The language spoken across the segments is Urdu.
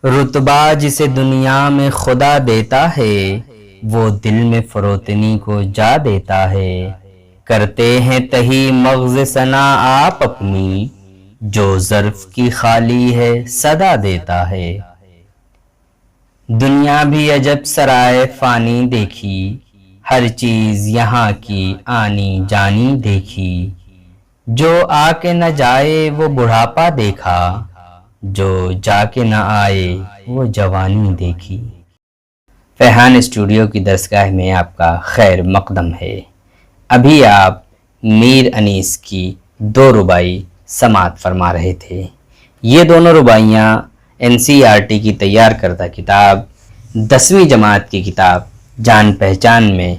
رتبہ جسے دنیا میں خدا دیتا ہے وہ دل میں فروتنی کو جا دیتا ہے۔ کرتے ہیں تہی مغز ثنا آپ اپنی، جو ظرف کی خالی ہے صدا دیتا ہے۔ دنیا بھی عجب سرائے فانی دیکھی، ہر چیز یہاں کی آنی جانی دیکھی۔ جو آ کے نہ جائے وہ بڑھاپا دیکھا، جو جا کے نہ آئے وہ جوانی دیکھی۔ فیحان اسٹوڈیو کی درسگاہ میں آپ کا خیر مقدم ہے۔ ابھی آپ میر انیس کی 2 ربائی سماعت فرما رہے تھے۔ یہ دونوں رباعیاں NCERT کی تیار کردہ کتاب 10ویں جماعت کی کتاب جان پہچان میں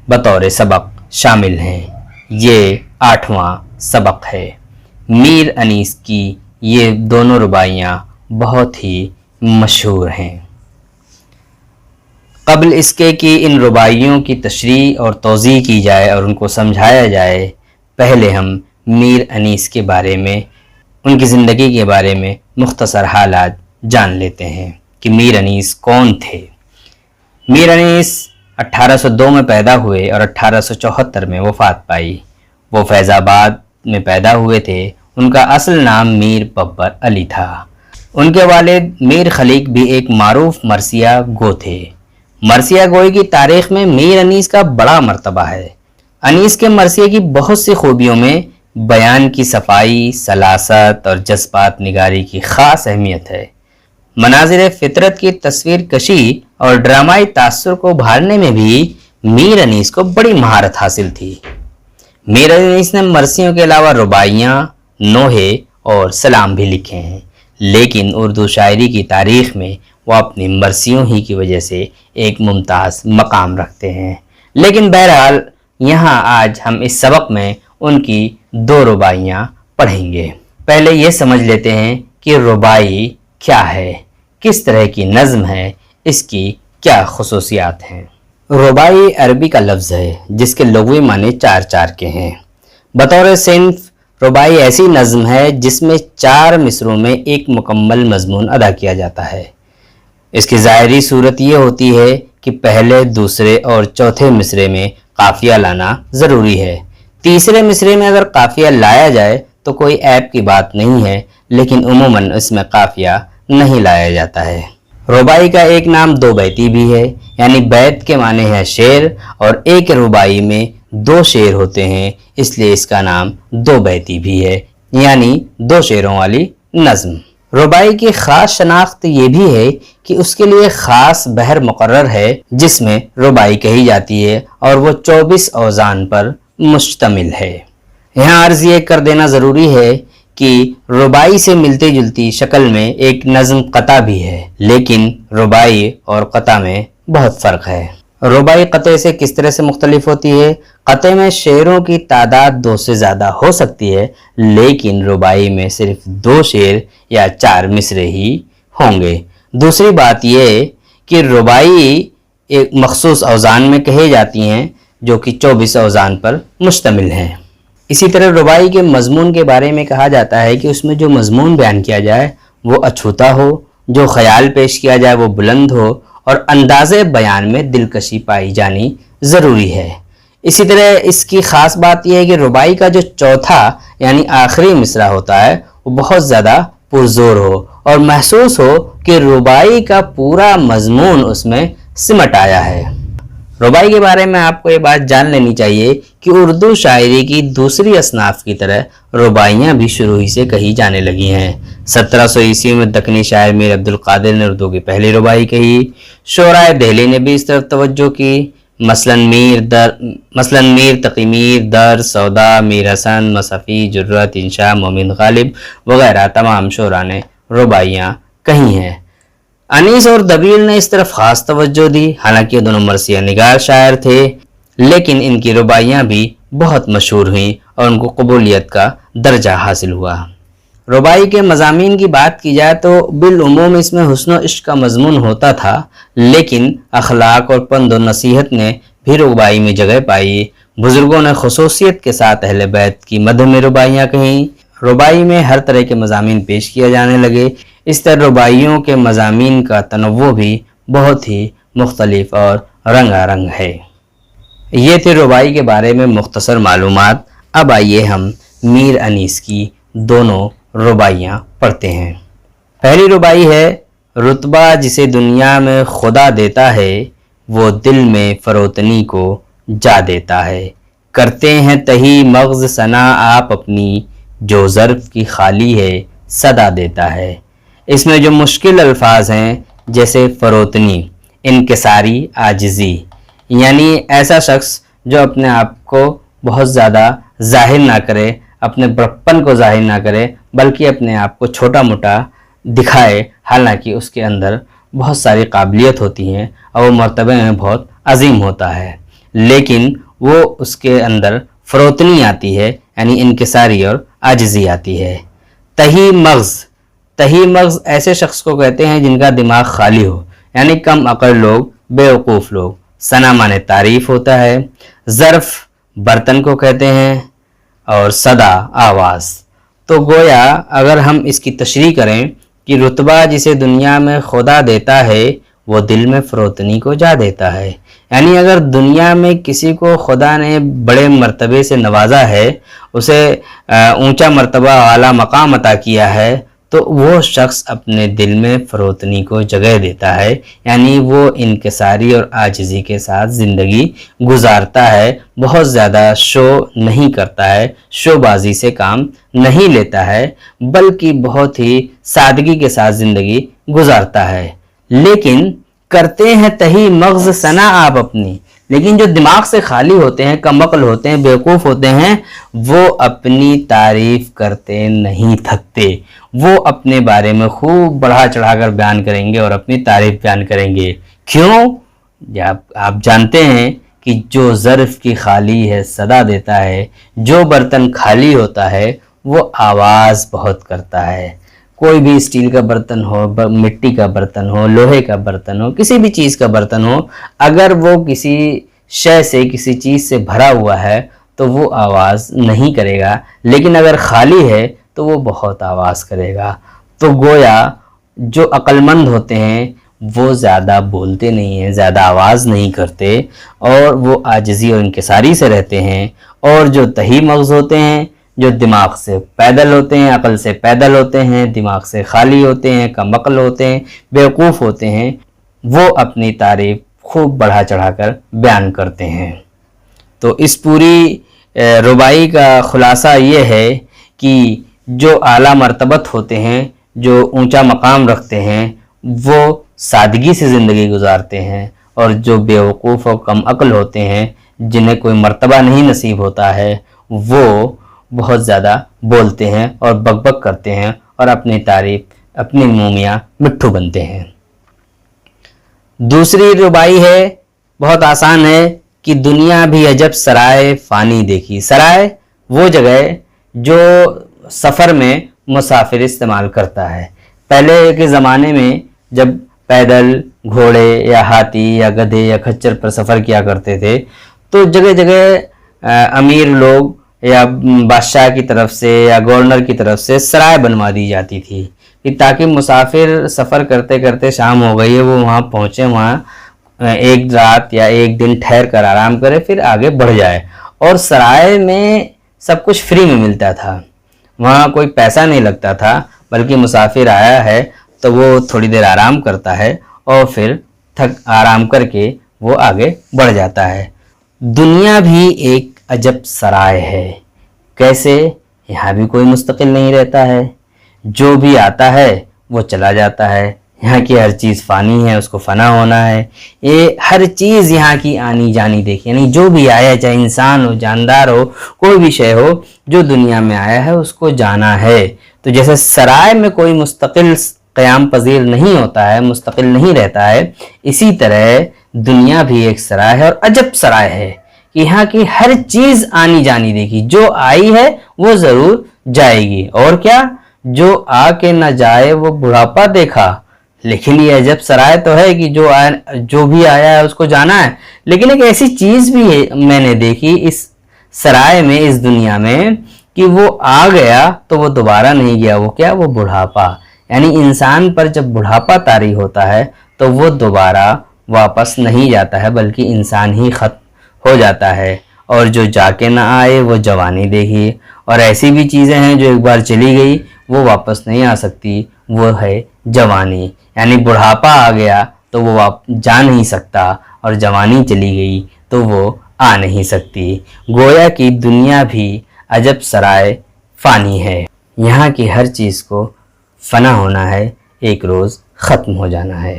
بطور سبق شامل ہیں۔ یہ 8واں سبق ہے۔ میر انیس کی یہ دونوں رباعیاں بہت ہی مشہور ہیں۔ قبل اس کے کہ ان رباعیوں کی تشریح اور توضیح کی جائے اور ان کو سمجھایا جائے، پہلے ہم میر انیس کے بارے میں، ان کی زندگی کے بارے میں مختصر حالات جان لیتے ہیں کہ میر انیس کون تھے۔ میر انیس 1802 میں پیدا ہوئے اور 1874 میں وفات پائی۔ وہ فیض آباد میں پیدا ہوئے تھے۔ ان کا اصل نام میر ببر علی تھا۔ ان کے والد میر خلیق بھی ایک معروف مرثیہ گو تھے۔ مرثیہ گوئی کی تاریخ میں میر انیس کا بڑا مرتبہ ہے۔ انیس کے مرثیے کی بہت سی خوبیوں میں بیان کی صفائی، سلاست اور جذبات نگاری کی خاص اہمیت ہے۔ مناظر فطرت کی تصویر کشی اور ڈرامائی تاثر کو ابھارنے میں بھی میر انیس کو بڑی مہارت حاصل تھی۔ میر انیس نے مرثیوں کے علاوہ رباعیاں، نوحے اور سلام بھی لکھے ہیں، لیکن اردو شاعری کی تاریخ میں وہ اپنی مرثیوں ہی کی وجہ سے ایک ممتاز مقام رکھتے ہیں۔ لیکن بہرحال یہاں آج ہم اس سبق میں ان کی 2 رباعیاں پڑھیں گے۔ پہلے یہ سمجھ لیتے ہیں کہ رباعی کیا ہے، کس طرح کی نظم ہے، اس کی کیا خصوصیات ہیں۔ رباعی عربی کا لفظ ہے جس کے لغوی معنی 4 کے ہیں۔ بطور صنف رباعی ایسی نظم ہے جس میں 4 مصروں میں ایک مکمل مضمون ادا کیا جاتا ہے۔ اس کی ظاہری صورت یہ ہوتی ہے کہ پہلے، دوسرے اور چوتھے مصرے میں قافیہ لانا ضروری ہے۔ تیسرے مصرے میں اگر قافیہ لایا جائے تو کوئی عیب کی بات نہیں ہے، لیکن عموماً اس میں قافیہ نہیں لایا جاتا ہے۔ رباعی کا ایک نام 2 بیتی بھی ہے، یعنی بیت کے معنی ہے شعر، اور ایک رباعی میں 2 شعر ہوتے ہیں، اس لیے اس کا نام 2 بیتی بھی ہے، یعنی 2 شعروں والی نظم۔ رباعی کی خاص شناخت یہ بھی ہے کہ اس کے لیے خاص بحر مقرر ہے جس میں رباعی کہی جاتی ہے، اور وہ 24 اوزان پر مشتمل ہے۔ یہاں عرض یہ کر دینا ضروری ہے کہ رباعی سے ملتی جلتی شکل میں ایک نظم قطع بھی ہے، لیکن رباعی اور قطع میں بہت فرق ہے۔ رباعی قطع سے کس طرح سے مختلف ہوتی ہے؟ قطع میں شعروں کی تعداد 2 سے زیادہ ہو سکتی ہے، لیکن رباعی میں صرف 2 شعر یا 4 مصرے ہی ہوں گے۔ دوسری بات یہ کہ رباعی ایک مخصوص اوزان میں کہے جاتی ہیں جو کہ 24 اوزان پر مشتمل ہیں۔ اسی طرح رباعی کے مضمون کے بارے میں کہا جاتا ہے کہ اس میں جو مضمون بیان کیا جائے وہ اچھوتا ہو، جو خیال پیش کیا جائے وہ بلند ہو، اور انداز بیان میں دلکشی پائی جانی ضروری ہے۔ اسی طرح اس کی خاص بات یہ ہے کہ رباعی کا جو چوتھا یعنی آخری مصرع ہوتا ہے وہ بہت زیادہ پرزور ہو اور محسوس ہو کہ رباعی کا پورا مضمون اس میں سمٹ آیا ہے۔ رباعی کے بارے میں آپ کو یہ بات جان لینی چاہیے کہ اردو شاعری کی دوسری اصناف کی طرح رباعیاں بھی شروع ہی سے کہی جانے لگی ہیں۔ 1700 عیسوی میں دکنی شاعر میر عبد القادر نے اردو کی پہلی رباعی کہی۔ شعرائے دہلی نے بھی اس طرف توجہ کی، مثلاً میر تقی، میر در، سودا، میر حسن، مصفی، جرت، انشا، مومن غالب وغیرہ تمام شعراء نے رباعیاں کہی ہیں۔ انیس اور دبیر نے اس طرف خاص توجہ دی، حالانکہ یہ دونوں مرثیہ نگار شاعر تھے، لیکن ان کی رباعیاں بھی بہت مشہور ہوئیں اور ان کو قبولیت کا درجہ حاصل ہوا۔ رباعی کے مضامین کی بات کی جائے تو بالعموم اس میں حسن و عشق کا مضمون ہوتا تھا، لیکن اخلاق اور پند و نصیحت نے بھی رباعی میں جگہ پائی۔ بزرگوں نے خصوصیت کے ساتھ اہل بیت کی مدح میں رباعیاں کہیں۔ رباعی میں ہر طرح کے مضامین پیش کیے جانے لگے۔ اس طرح رباعیوں کے مضامین کا تنوع بھی بہت ہی مختلف اور رنگا رنگ ہے۔ یہ تھے رباعی کے بارے میں مختصر معلومات۔ اب آئیے ہم میر انیس کی دونوں رباعیاں پڑھتے ہیں۔ پہلی رباعی ہے رتبہ جسے دنیا میں خدا دیتا ہے، وہ دل میں فروتنی کو جا دیتا ہے۔ کرتے ہیں تہی مغز ثنا آپ اپنی، جو ظرف کی خالی ہے صدا دیتا ہے۔ اس میں جو مشکل الفاظ ہیں جیسے فروتنی، انکساری، عاجزی، یعنی ایسا شخص جو اپنے آپ کو بہت زیادہ ظاہر نہ کرے، اپنے بڑپن کو ظاہر نہ کرے، بلکہ اپنے آپ کو چھوٹا موٹا دکھائے، حالانکہ اس کے اندر بہت ساری قابلیت ہوتی ہیں اور وہ مرتبے میں بہت عظیم ہوتا ہے، لیکن وہ اس کے اندر فروتنی آتی ہے، یعنی انکساری اور عاجزی آتی ہے۔ تہی مغز ایسے شخص کو کہتے ہیں جن کا دماغ خالی ہو، یعنی کم عقل لوگ، بیوقوف لوگ۔ ثنا معنی تعریف ہوتا ہے۔ ظرف برتن کو کہتے ہیں، اور صدا آواز۔ تو گویا اگر ہم اس کی تشریح کریں کہ رتبہ جسے دنیا میں خدا دیتا ہے وہ دل میں فروتنی کو جا دیتا ہے، یعنی اگر دنیا میں کسی کو خدا نے بڑے مرتبے سے نوازا ہے، اسے اونچا مرتبہ اعلیٰ مقام عطا کیا ہے، تو وہ شخص اپنے دل میں فروتنی کو جگہ دیتا ہے، یعنی وہ انکساری اور عاجزی کے ساتھ زندگی گزارتا ہے، بہت زیادہ شو نہیں کرتا ہے، شو بازی سے کام نہیں لیتا ہے، بلکہ بہت ہی سادگی کے ساتھ زندگی گزارتا ہے۔ لیکن کرتے ہیں تہی مغز ثنا آپ اپنی، لیکن جو دماغ سے خالی ہوتے ہیں، کم عقل ہوتے ہیں، بیوقوف ہوتے ہیں، وہ اپنی تعریف کرتے نہیں تھکتے، وہ اپنے بارے میں خوب بڑھا چڑھا کر بیان کریں گے اور اپنی تعریف بیان کریں گے۔ کیوں؟ آپ جانتے ہیں کہ جو ظرف کی خالی ہے صدا دیتا ہے، جو برتن خالی ہوتا ہے وہ آواز بہت کرتا ہے۔ کوئی بھی اسٹیل کا برتن ہو، مٹی کا برتن ہو، لوہے کا برتن ہو، کسی بھی چیز کا برتن ہو، اگر وہ کسی شے سے، کسی چیز سے بھرا ہوا ہے تو وہ آواز نہیں کرے گا، لیکن اگر خالی ہے تو وہ بہت آواز کرے گا۔ تو گویا جو عقل مند ہوتے ہیں وہ زیادہ بولتے نہیں ہیں، زیادہ آواز نہیں کرتے، اور وہ عاجزی اور انکساری سے رہتے ہیں۔ اور جو تہی مغز ہوتے ہیں، جو دماغ سے پیدل ہوتے ہیں، عقل سے پیدل ہوتے ہیں، دماغ سے خالی ہوتے ہیں، کم عقل ہوتے ہیں، بیوقوف ہوتے ہیں، وہ اپنی تعریف خوب بڑھا چڑھا کر بیان کرتے ہیں۔ تو اس پوری رباعی کا خلاصہ یہ ہے کہ جو اعلیٰ مرتبت ہوتے ہیں، جو اونچا مقام رکھتے ہیں، وہ سادگی سے زندگی گزارتے ہیں، اور جو بیوقوف اور کم عقل ہوتے ہیں، جنہیں کوئی مرتبہ نہیں نصیب ہوتا ہے، وہ بہت زیادہ بولتے ہیں اور بک بک کرتے ہیں اور اپنی تعریف، اپنی منہ میاں مٹھو بنتے ہیں۔ دوسری رباعی ہے، بہت آسان ہے، کہ دنیا بھی عجب سرائے فانی دیکھی۔ سرائے وہ جگہ جو سفر میں مسافر استعمال کرتا ہے۔ پہلے کے زمانے میں جب پیدل، گھوڑے یا ہاتھی یا گدھے یا کھچر پر سفر کیا کرتے تھے، تو جگہ جگہ امیر لوگ یا بادشاہ کی طرف سے یا گورنر کی طرف سے سرائے بنوا دی جاتی تھی، کہ تاکہ مسافر سفر کرتے کرتے شام ہو گئی ہے، وہ وہاں پہنچے، وہاں ایک رات یا ایک دن ٹھہر کر آرام کرے، پھر آگے بڑھ جائے۔ اور سرائے میں سب کچھ فری میں ملتا تھا، وہاں کوئی پیسہ نہیں لگتا تھا، بلکہ مسافر آیا ہے تو وہ تھوڑی دیر آرام کرتا ہے اور پھر آرام کر کے وہ آگے بڑھ جاتا ہے۔ دنیا بھی ایک عجب سرائے ہے، کیسے؟ یہاں بھی کوئی مستقل نہیں رہتا ہے، جو بھی آتا ہے وہ چلا جاتا ہے، یہاں کی ہر چیز فانی ہے، اس کو فنا ہونا ہے۔ یہ ہر چیز یہاں کی آنی جانی دیکھی، یعنی جو بھی آیا، چاہے انسان ہو، جاندار ہو، کوئی بھی شے ہو، جو دنیا میں آیا ہے اس کو جانا ہے۔ تو جیسے سرائے میں کوئی مستقل قیام پذیر نہیں ہوتا ہے، مستقل نہیں رہتا ہے، اسی طرح دنیا بھی ایک سرائے ہے، اور عجب سرائے ہے کہ یہاں کی ہر چیز آنی جانی دیکھی، جو آئی ہے وہ ضرور جائے گی، اور کیا، جو آ کے نہ جائے وہ بڑھاپا دیکھا۔ لیکن یہ عجب سرائے تو ہے کہ جو بھی آیا ہے اس کو جانا ہے، لیکن ایک ایسی چیز بھی میں نے دیکھی اس سرائے میں، اس دنیا میں، کہ وہ آ گیا تو وہ دوبارہ نہیں گیا، وہ کیا، وہ بڑھاپا۔ یعنی انسان پر جب بڑھاپا طاری ہوتا ہے تو وہ دوبارہ واپس نہیں جاتا ہے بلکہ انسان ہی ختم ہو جاتا ہے، اور جو جا کے نہ آئے وہ جوانی دیکھیے، اور ایسی بھی چیزیں ہیں جو ایک بار چلی گئی وہ واپس نہیں آ سکتی، وہ ہے جوانی۔ یعنی بڑھاپا آ گیا تو وہ جا نہیں سکتا، اور جوانی چلی گئی تو وہ آ نہیں سکتی۔ گویا کہ دنیا بھی عجب سرائے فانی ہے، یہاں کی ہر چیز کو فنا ہونا ہے، ایک روز ختم ہو جانا ہے۔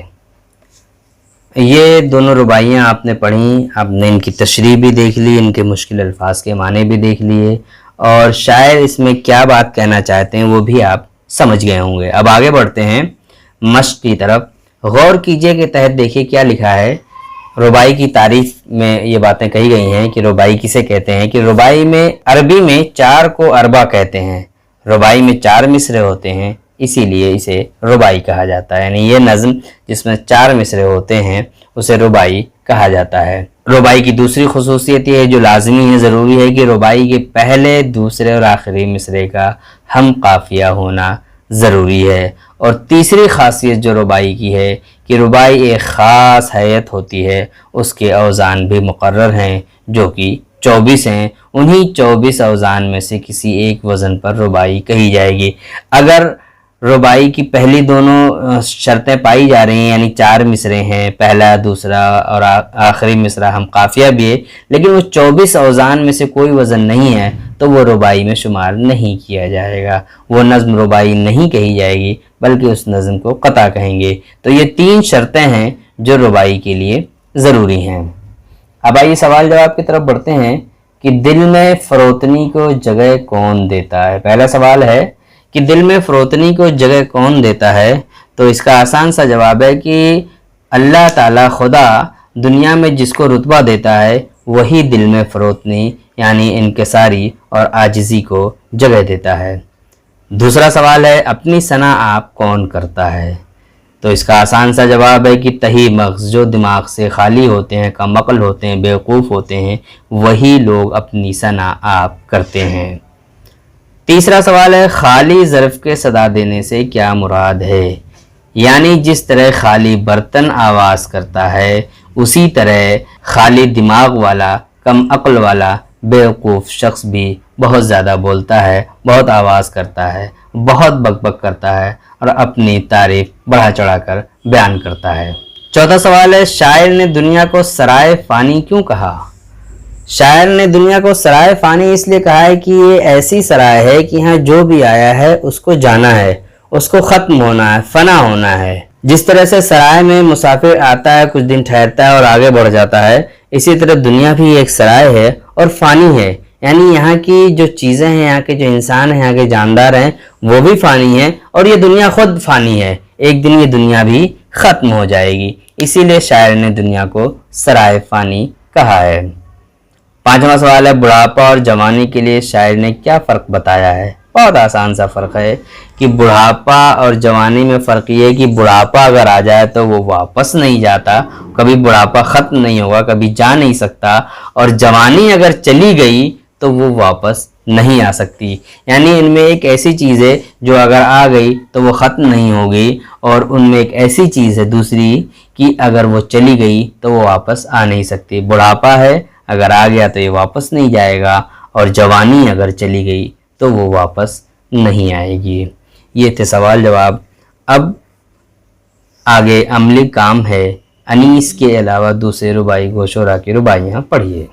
یہ دونوں رباعیاں آپ نے پڑھیں، آپ نے ان کی تشریح بھی دیکھ لی، ان کے مشکل الفاظ کے معنی بھی دیکھ لیے، اور شاعر اس میں کیا بات کہنا چاہتے ہیں وہ بھی آپ سمجھ گئے ہوں گے۔ اب آگے بڑھتے ہیں مشق کی طرف۔ غور کیجئے کے تحت دیکھیے کیا لکھا ہے۔ رباعی کی تعریف میں یہ باتیں کہی گئی ہیں کہ رباعی کسے کہتے ہیں، کہ رباعی میں عربی میں 4 کو اربع کہتے ہیں۔ رباعی میں 4 مصرے ہوتے ہیں، اسی لیے اسے رباعی کہا جاتا ہے، یعنی یہ نظم جس میں 4 مصرے ہوتے ہیں اسے رباعی کہا جاتا ہے۔ رباعی کی دوسری خصوصیت یہ ہے جو لازمی ہے، ضروری ہے، کہ رباعی کے پہلے، دوسرے اور آخری مصرے کا ہم قافیہ ہونا ضروری ہے۔ اور تیسری خاصیت جو رباعی کی ہے کہ رباعی ایک خاص ہیئت ہوتی ہے، اس کے اوزان بھی مقرر ہیں جو کہ 24 ہیں، انہی 24 اوزان میں سے کسی ایک وزن پر رباعی کہی جائے گی۔ اگر رباعی کی پہلی دونوں شرطیں پائی جا رہی ہیں، یعنی 4 مصرے ہیں، پہلا، دوسرا اور آخری مصرع ہم قافیہ بھی ہے، لیکن وہ 24 اوزان میں سے کوئی وزن نہیں ہے تو وہ رباعی میں شمار نہیں کیا جائے گا، وہ نظم رباعی نہیں کہی جائے گی بلکہ اس نظم کو قطع کہیں گے۔ تو یہ 3 شرطیں ہیں جو رباعی کے لیے ضروری ہیں۔ اب آئیے سوال جواب کی طرف بڑھتے ہیں کہ دل میں فروتنی کو جگہ کون دیتا ہے۔ پہلا سوال ہے کہ دل میں فروتنی کو جگہ کون دیتا ہے، تو اس کا آسان سا جواب ہے کہ اللہ تعالی خدا دنیا میں جس کو رتبہ دیتا ہے وہی دل میں فروتنی یعنی انکساری اور عاجزی کو جگہ دیتا ہے۔ دوسرا سوال ہے اپنی ثنا آپ کون کرتا ہے، تو اس کا آسان سا جواب ہے کہ تہی مغز، جو دماغ سے خالی ہوتے ہیں، کم عقل ہوتے ہیں، بیوقوف ہوتے ہیں، وہی لوگ اپنی ثنا آپ کرتے ہیں۔ تیسرا سوال ہے خالی ظرف کے صدا دینے سے کیا مراد ہے، یعنی جس طرح خالی برتن آواز کرتا ہے اسی طرح خالی دماغ والا، کم عقل والا، بیوقوف شخص بھی بہت زیادہ بولتا ہے، بہت آواز کرتا ہے، بہت بک بک کرتا ہے اور اپنی تعریف بڑھا چڑھا کر بیان کرتا ہے۔ چوتھا سوال ہے شاعر نے دنیا کو سرائے فانی کیوں کہا؟ شاعر نے دنیا کو سرائے فانی اس لیے کہا ہے کہ یہ ایسی سرائے ہے کہ یہاں جو بھی آیا ہے اس کو جانا ہے، اس کو ختم ہونا ہے، فنا ہونا ہے۔ جس طرح سے سرائے میں مسافر آتا ہے، کچھ دن ٹھہرتا ہے اور آگے بڑھ جاتا ہے، اسی طرح دنیا بھی ایک سرائے ہے اور فانی ہے، یعنی یہاں کی جو چیزیں ہیں، یہاں کے جو انسان ہیں، یہاں کے جاندار ہیں، وہ بھی فانی ہیں اور یہ دنیا خود فانی ہے، ایک دن یہ دنیا بھی ختم ہو جائے گی، اسی لیے شاعر نے دنیا کو سرائے فانی کہا ہے۔ پانچواں سوال ہے بڑھاپا اور جوانی کے لیے شاعر نے کیا فرق بتایا ہے؟ بہت آسان سا فرق ہے کہ بڑھاپا اور جوانی میں فرق یہ ہے کہ بڑھاپا اگر آ جائے تو وہ واپس نہیں جاتا، کبھی بڑھاپا ختم نہیں ہوگا، کبھی جا نہیں سکتا، اور جوانی اگر چلی گئی تو وہ واپس نہیں آ سکتی، یعنی ان میں ایک ایسی چیز ہے جو اگر آ گئی تو وہ ختم نہیں ہوگی، اور ان میں ایک ایسی چیز ہے دوسری کہ اگر وہ چلی گئی تو وہ واپس آ نہیں سکتی۔ بڑھاپا ہے، اگر آ گیا تو یہ واپس نہیں جائے گا، اور جوانی اگر چلی گئی تو وہ واپس نہیں آئے گی۔ یہ تھے سوال جواب۔ اب آگے عملی کام ہے، انیس کے علاوہ دوسرے رباعی گوشورا کی رباعیاں پڑھیے۔